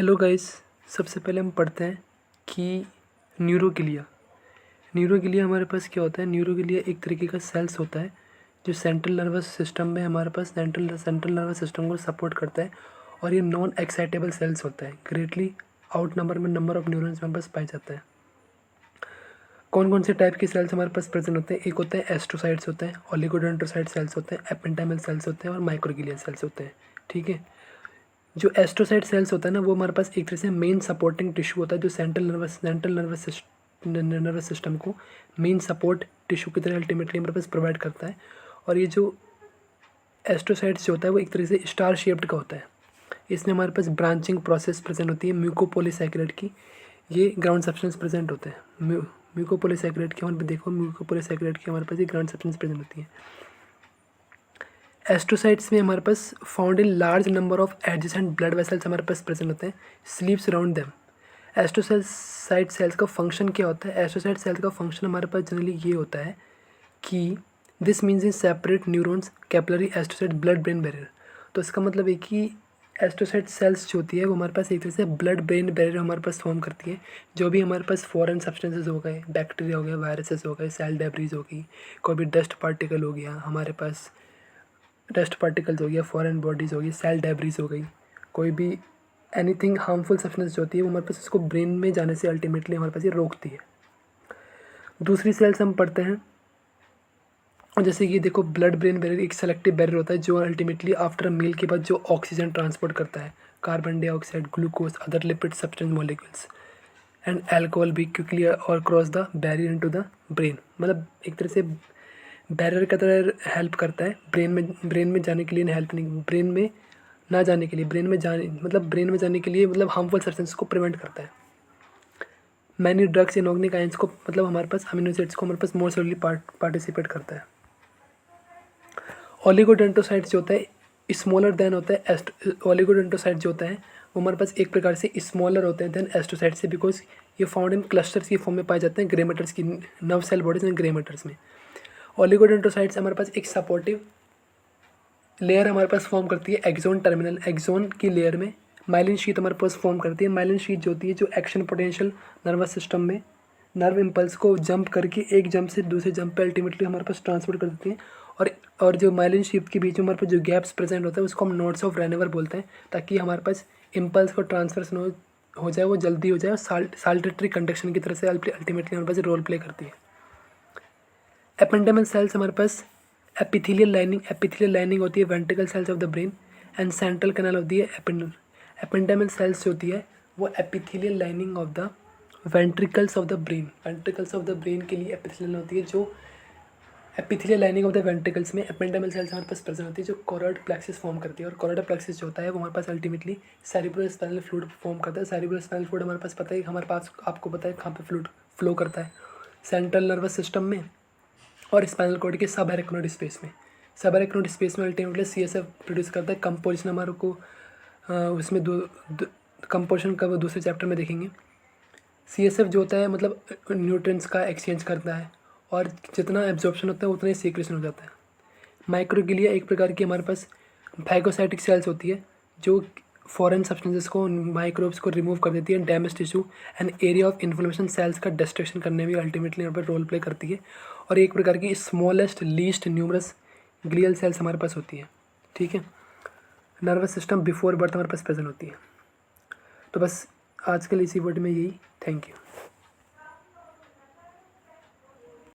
Hello guys. सबसे पहले हम पढ़ते हैं कि न्यूरोग्लिया हमारे पास क्या होता है। न्यूरोग्लिया एक तरीके का सेल्स होता है जो सेंट्रल नर्वस सिस्टम में हमारे पास सेंट्रल नर्वस सिस्टम को सपोर्ट करता है और ये नॉन एक्साइटेबल सेल्स होता है। ग्रेटली आउट नंबर में नंबर ऑफ न्यूरॉन्स हमारे पास पाया जाता है। कौन कौन से टाइप के सेल्स हमारे पास प्रेजेंट होते हैं? एक होते हैं एस्ट्रोसाइट्स होते हैं, ओलिगोडेंड्रोसाइट सेल्स होते हैं, एपेंडाइमल सेल्स होते हैं और माइक्रोग्लिया सेल्स होते हैं। ठीक है। जो एस्ट्रोसाइट सेल्स होता है ना, वो हमारे पास एक तरह से मेन सपोर्टिंग टिश्यू होता है जो नर्वस सिस्टम को मेन सपोर्ट टिश्यू की तरह अल्टीमेटली हमारे पास प्रोवाइड करता है। और ये जो एस्ट्रोसाइट्स जो होता है वो एक तरह से स्टार शेप्ड का होता है। इसमें हमारे पास ब्रांचिंग प्रोसेस प्रेजेंट होती है म्यूकोपोलीसैकेराइड की। ये ग्राउंड सब्सटेंस प्रेजेंट होते हैं। म्यूकोपोलीसैकेराइड की हमारे पास देखो, म्यूकोपोलीसैकेराइड की हमारे पास ये ग्राउंड सब्सटेंस प्रेजेंट होती है। एस्ट्रोसाइट्स में हमारे पास found in large number of adjacent blood vessels हमारे पास प्रेजेंट होते हैं, sleeps around them. Astrocyte cells का फंक्शन क्या होता है? एस्ट्रोसाइट सेल्स का फंक्शन हमारे पास जनरली ये होता है कि this means in separate neurons capillary astrocyte blood brain barrier. तो इसका मतलब है कि एस्ट्रोसाइट सेल्स जो होती है वो हमारे पास एक तरह से ब्लड ब्रेन बैरियर हमारे पास फॉर्म करती है। जो भी हमारे पास फॉरेन सब्सटेंसेस हो गए, बैक्टीरिया हो गए, वायरसेस हो गए, सेल डेब्रीज हो गई, कोई भी डस्ट पार्टिकल हो गया, हमारे पास डस्ट पार्टिकल्स हो गया, फॉरेन बॉडीज़ हो गई, सेल डेब्रीज हो गई, कोई भी एनीथिंग हार्मफुल सब्सटेंस जो होती है वो हमारे पास उसको ब्रेन में जाने से अल्टीमेटली हमारे पास ये रोकती है। दूसरी सेल्स हम पढ़ते हैं, और जैसे कि देखो ब्लड ब्रेन बैरियर एक सेलेक्टिव बैरियर होता है जो अल्टीमेटली आफ्टर मील के बाद जो ऑक्सीजन ट्रांसपोर्ट करता है, carbon dioxide, glucose, other lipid substance molecules and alcohol भी क्विकली और cross the barrier into the brain. मतलब एक तरह से बैरियर की तरह हेल्प करता है ब्रेन में जाने के लिए, हेल्प नहीं, ब्रेन में ना जाने के लिए, ब्रेन में जाने के लिए मतलब हार्मफुल सब्सटेंस को प्रिवेंट करता है। मैनी ड्रग्स इनऑर्गेनिक आयंस को मतलब हमारे पास अमीनो एसिड्स को हमारे पास मोर सेलुलरली पार्टिसिपेट करता है। ओलिगोडेंड्रोसाइट्स जो होता है स्मॉलर देन होता है ओलिगोडेंड्रोसाइट जो होता है वो हमारे पास एक प्रकार से स्मॉलर होते हैं देन एस्ट्रोसाइट से, बिकॉज ये फाउंड इन क्लस्टर्स की फॉर्म में पाए जाते हैं ग्रे मैटर्स की, nerve cell bodies and grey matters में। ओलिगोडेंड्रोसाइट्स हमारे पास एक सपोर्टिव लेयर हमारे पास फॉर्म करती है एक्सोन की लेयर में माइलिन शीट हमारे पास फॉर्म करती है। माइलिन शीट जो होती है जो एक्शन पोटेंशियल नर्वस सिस्टम में नर्व इम्पल्स को जंप करके एक जंप से दूसरे जंप पे अल्टीमेटली हमारे पास ट्रांसफर कर देती है। और जो माइलिन शीट के बीच में हमारे पास जो गैप्स प्रेजेंट होता है उसको हम नोड्स ऑफ रेनवर बोलते हैं, ताकि हमारे पास इम्पल्स को ट्रांसफर हो जाए, वो जल्दी हो जाए और साल्टेटरी कंडक्शन की तरह से अल्टीमेटली हमारे पास रोल प्ले करती है। एपेंडाइमल सेल्स हमारे पास एपिथेलियल लाइनिंग होती है ventricle cells of the brain and central canal होती है एपेंडाइमल सेल्स होती है वो epithelial lining of the ventricles of the brain के लिए एपिथेलियल होती है। जो epithelial lining of the ventricles में एपेंडाइमल सेल्स हमारे पास प्रेजेंट होती है जो कोरोइड प्लेक्सिस फॉर्म करती है। और कोरोइड प्लेक्सिस जो होता है वो हमारे पास अल्टीमेटली सेरिब्रोस्पाइनल फ्लूइड फॉर्म करता है। सेरिब्रोस्पाइनल फ्लूइड हमारे पास पता है, हमारे पास आपको पता है कहाँ पे फ्लूइड फ्लो करता है, सेंट्रल नर्वस सिस्टम में और स्पाइनल कॉर्ड के सब एराक्नोइड स्पेस में। सब एराक्नोइड स्पेस में अल्टीमेटली सीएसएफ प्रोड्यूस करता है। कंपोजिशन हमारे को उसमें कंपोजिशन का वो दूसरे चैप्टर में देखेंगे। सीएसएफ जो होता है मतलब न्यूट्रिएंट्स का एक्सचेंज करता है और जितना एब्जॉर्प्शन होता है उतना ही सीक्रेशन हो जाता है। माइक्रोग्लिया एक प्रकार की हमारे पास फैगोसाइटिक सेल्स होती है जो फॉरेन सब्सटेंसेस को, माइक्रोब्स को रिमूव कर देती है, damage tissue and area of inflammation cells का डिस्ट्रक्शन करने में अल्टीमेटली यहाँ पर रोल प्ले करती है। और एक प्रकार की smallest least numerous glial cells हमारे पास होती है। ठीक है। नर्वस सिस्टम बिफोर बर्थ हमारे पास प्रेजेंट होती है। तो बस आज के लिए इसी वर्ड में यही। Thank you.